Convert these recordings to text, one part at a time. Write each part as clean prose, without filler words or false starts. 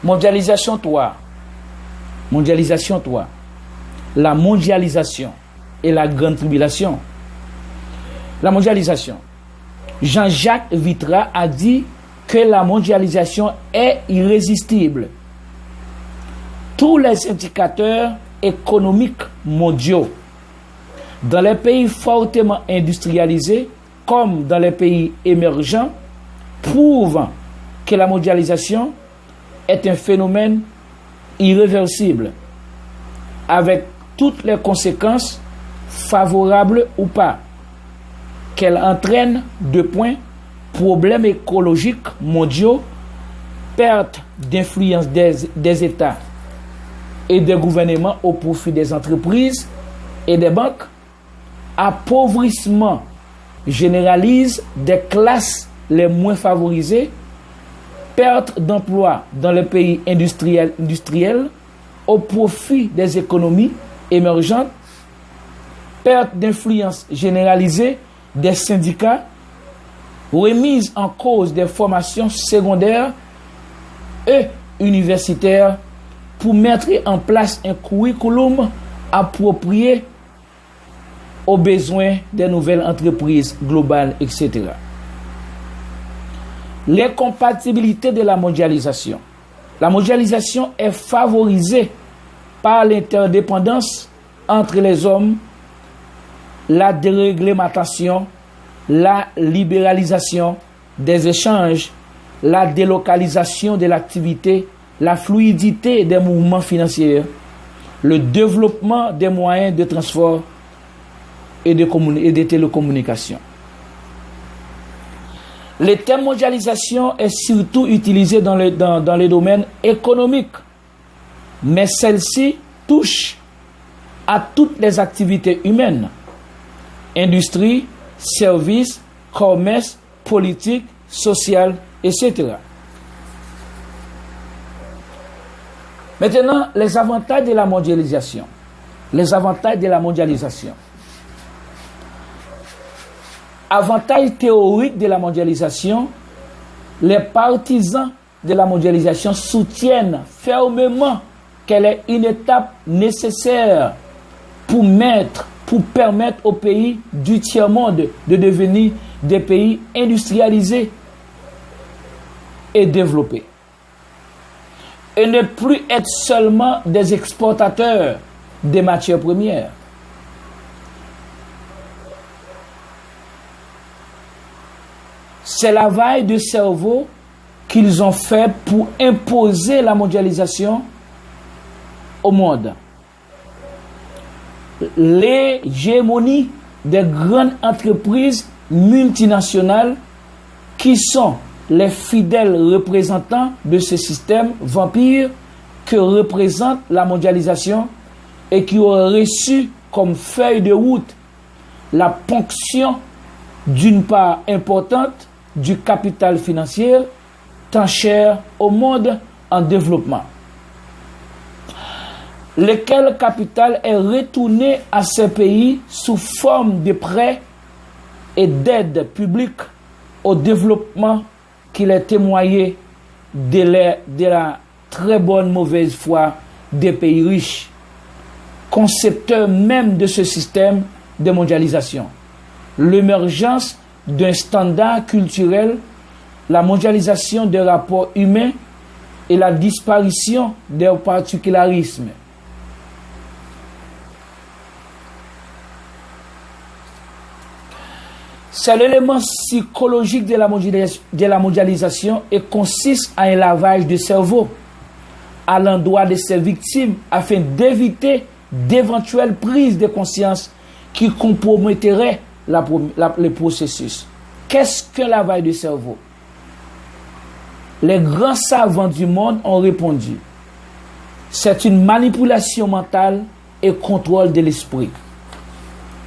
Mondialisation 3. Mondialisation 3. La mondialisation et la grande tribulation. La mondialisation. Jean-Jacques Vitra a dit que la mondialisation est irrésistible. Tous les indicateurs économiques mondiaux, dans les pays fortement industrialisés comme dans les pays émergents, prouvent que la mondialisation est un phénomène irréversible, avec toutes les conséquences, favorables ou pas, qu'elle entraîne. 2 points, problèmes écologiques mondiaux, perte d'influence des États et des gouvernements au profit des entreprises et des banques, appauvrissement généralise des classes les moins favorisées, perte d'emplois dans les pays industriels au profit des économies émergentes, perte d'influence généralisée des syndicats, remise en cause des formations secondaires et universitaires pour mettre en place un curriculum approprié aux besoins des nouvelles entreprises globales, etc. L'incompatibilité de la mondialisation. La mondialisation est favorisée par l'interdépendance entre les hommes, la déréglementation, la libéralisation des échanges, la délocalisation de l'activité, la fluidité des mouvements financiers, le développement des moyens de transport et de télécommunications. Le terme mondialisation est surtout utilisé dans les domaines économiques, mais celle-ci touche à toutes les activités humaines, industrie, services, commerce, politique, social, etc. Maintenant, les avantages de la mondialisation. Les avantages de la mondialisation. Avantages théoriques de la mondialisation. Les partisans de la mondialisation soutiennent fermement qu'elle est une étape nécessaire pour permettre aux pays du tiers-monde de devenir des pays industrialisés et développés, et ne plus être seulement des exportateurs des matières premières. C'est la lavage de cerveau qu'ils ont fait pour imposer la mondialisation au monde. L'hégémonie des grandes entreprises multinationales qui sont les fidèles représentants de ce système vampire que représente la mondialisation et qui ont reçu comme feuille de route la ponction d'une part importante du capital financier tant cher au monde en développement, lequel capital est retourné à ces pays sous forme de prêts et d'aides publiques au développement qu'il est témoigné de la très bonne mauvaise foi des pays riches, concepteurs même de ce système de mondialisation. L'émergence d'un standard culturel, la mondialisation des rapports humains et la disparition des particularismes. C'est l'élément psychologique de la mondialisation et consiste à un lavage de cerveau à l'endroit de ses victimes afin d'éviter d'éventuelles prises de conscience qui compromettraient le processus. Qu'est-ce qu'un lavage de cerveau? Les grands savants du monde ont répondu: c'est une manipulation mentale et contrôle de l'esprit.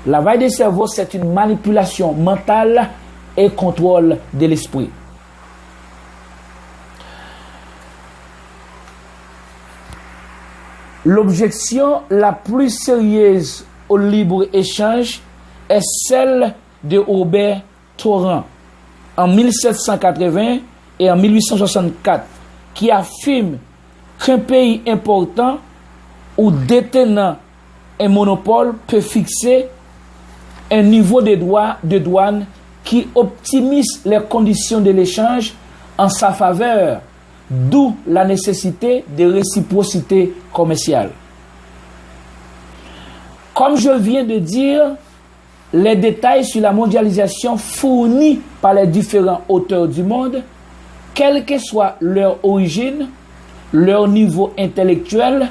Lavage de cerveau, c'est une manipulation mentale et contrôle de l'esprit. L'objection la plus sérieuse au libre-échange est celle de Robert Torrent en 1780 et en 1864, qui affirme qu'un pays important ou détenant un monopole peut fixer un niveau de douane qui optimise les conditions de l'échange en sa faveur, d'où la nécessité de réciprocité commerciale. Comme je viens de dire, les détails sur la mondialisation fournis par les différents auteurs du monde, quelle que soit leur origine, leur niveau intellectuel,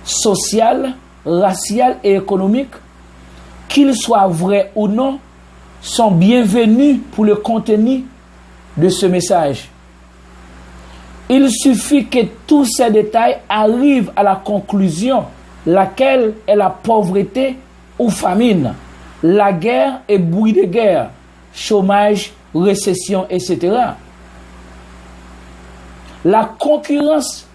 social, racial et économique, qu'ils soient vrais ou non, sont bienvenus pour le contenu de ce message. Il suffit que tous ces détails arrivent à la conclusion, laquelle est la pauvreté ou famine, la guerre et bruit de guerre, chômage, récession, etc. La concurrence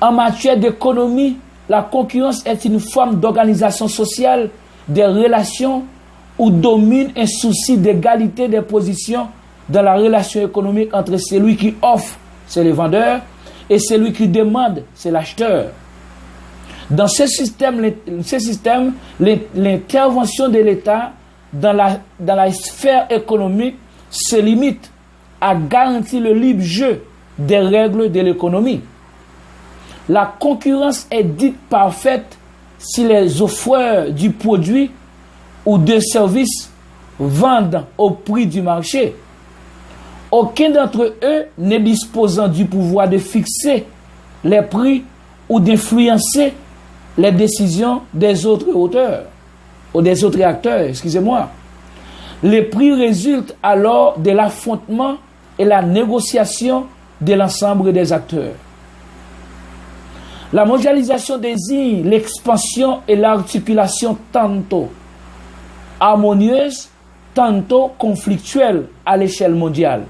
en matière d'économie, la concurrence est une forme d'organisation sociale des relations où domine un souci d'égalité des positions dans la relation économique entre celui qui offre, c'est le vendeur, et celui qui demande, c'est l'acheteur. Dans ce système, l'intervention de l'État dans la sphère économique se limite à garantir le libre jeu des règles de l'économie. La concurrence est dite parfaite si les offreurs du produit ou de services vendent au prix du marché. Aucun d'entre eux n'est disposant du pouvoir de fixer les prix ou d'influencer les décisions des autres auteurs ou des autres acteurs, excusez-moi. Les prix résultent alors de l'affrontement et la négociation de l'ensemble des acteurs. La mondialisation désigne l'expansion et l'articulation tantôt harmonieuse, tantôt conflictuelle à l'échelle mondiale.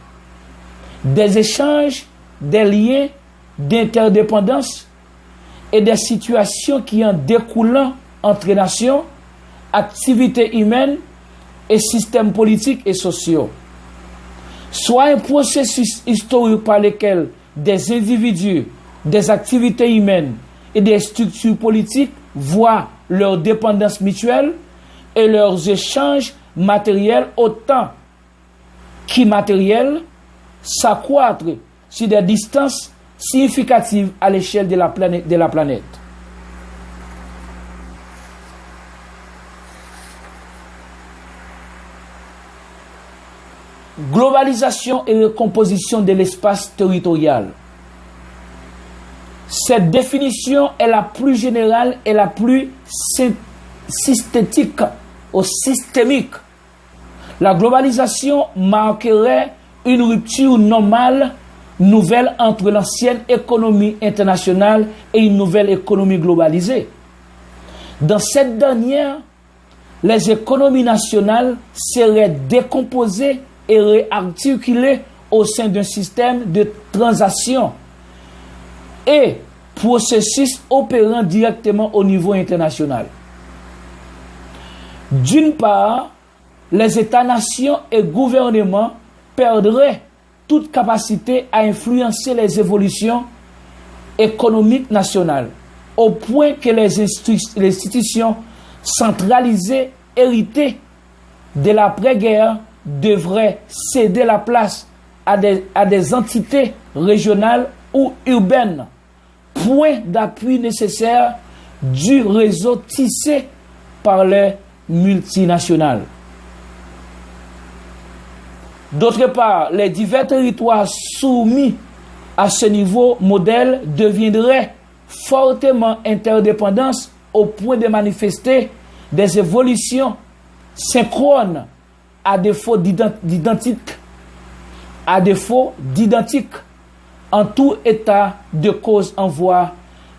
Des échanges, des liens d'interdépendance et des situations qui en découlent entre nations, activités humaines et systèmes politiques et sociaux. Soit un processus historique par lequel des individus, des activités humaines et des structures politiques voient leur dépendance mutuelle et leurs échanges matériels autant qu'immatériels s'accroître sur des distances significatives à l'échelle de la planète. Globalisation et recomposition de l'espace territorial. Cette définition est la plus générale et la plus systémique ou systémique. La globalisation marquerait une rupture normale nouvelle entre l'ancienne économie internationale et une nouvelle économie globalisée. Dans cette dernière, les économies nationales seraient décomposées et réarticulées au sein d'un système de transactions et processus opérant directement au niveau international. D'une part, les États-nations et gouvernements perdraient toute capacité à influencer les évolutions économiques nationales, au point que les institutions centralisées héritées de l'après-guerre devraient céder la place à des entités régionales ou urbaines, point d'appui nécessaire du réseau tissé par les multinationales. D'autre part, les divers territoires soumis à ce niveau modèle deviendraient fortement interdépendants au point de manifester des évolutions synchrones à défaut d'identique, en tout état de cause en voie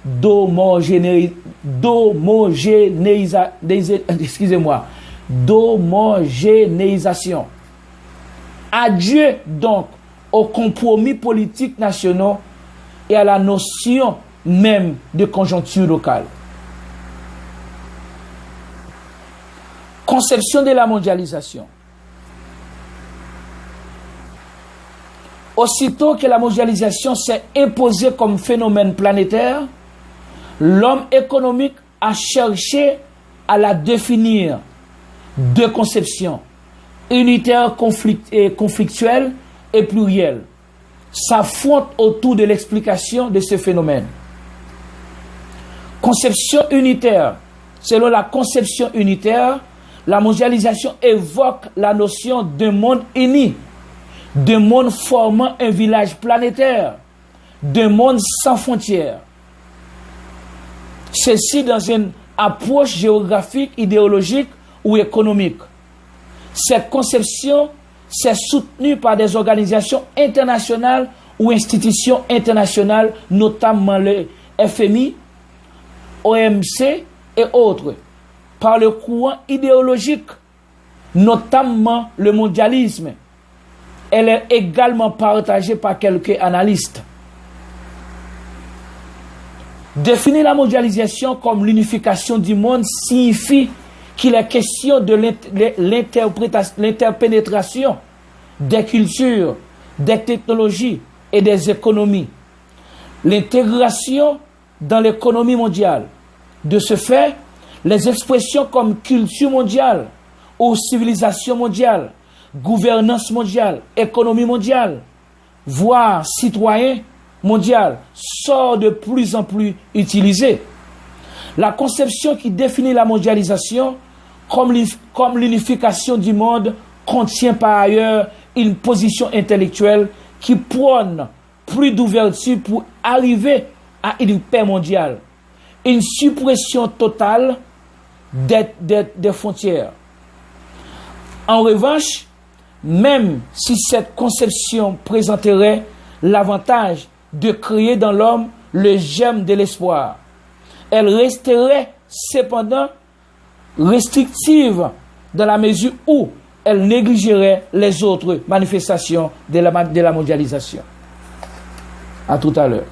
d'homogénéisation. Adieu donc aux compromis politiques nationaux et à la notion même de conjoncture locale. Conception de la mondialisation. Aussitôt que la mondialisation s'est imposée comme phénomène planétaire, l'homme économique a cherché à la définir. Deux conceptions, unitaire, conflictuelle et plurielle, s'affrontent autour de l'explication de ce phénomène. Conception unitaire. Selon la conception unitaire, la mondialisation évoque la notion d'un monde uni, d'un monde formant un village planétaire, d'un monde sans frontières. Ceci dans une approche géographique, idéologique ou économique. Cette conception s'est soutenue par des organisations internationales ou institutions internationales, notamment le FMI, OMC et autres, par le courant idéologique, notamment le mondialisme. Elle est également partagée par quelques analystes. Définir la mondialisation comme l'unification du monde signifie qu'il est question de l'interpénétration des cultures, des technologies et des économies. L'intégration dans l'économie mondiale. De ce fait, les expressions comme culture mondiale ou civilisation mondiale, gouvernance mondiale, économie mondiale, voire citoyen mondial sont de plus en plus utilisées. La conception qui définit la mondialisation comme l'unification du monde contient par ailleurs une position intellectuelle qui prône plus d'ouverture pour arriver à une paix mondiale, une suppression totale des frontières. En revanche, même si cette conception présenterait l'avantage de créer dans l'homme le germe de l'espoir, elle resterait cependant restrictive dans la mesure où elle négligerait les autres manifestations de la mondialisation. À tout à l'heure.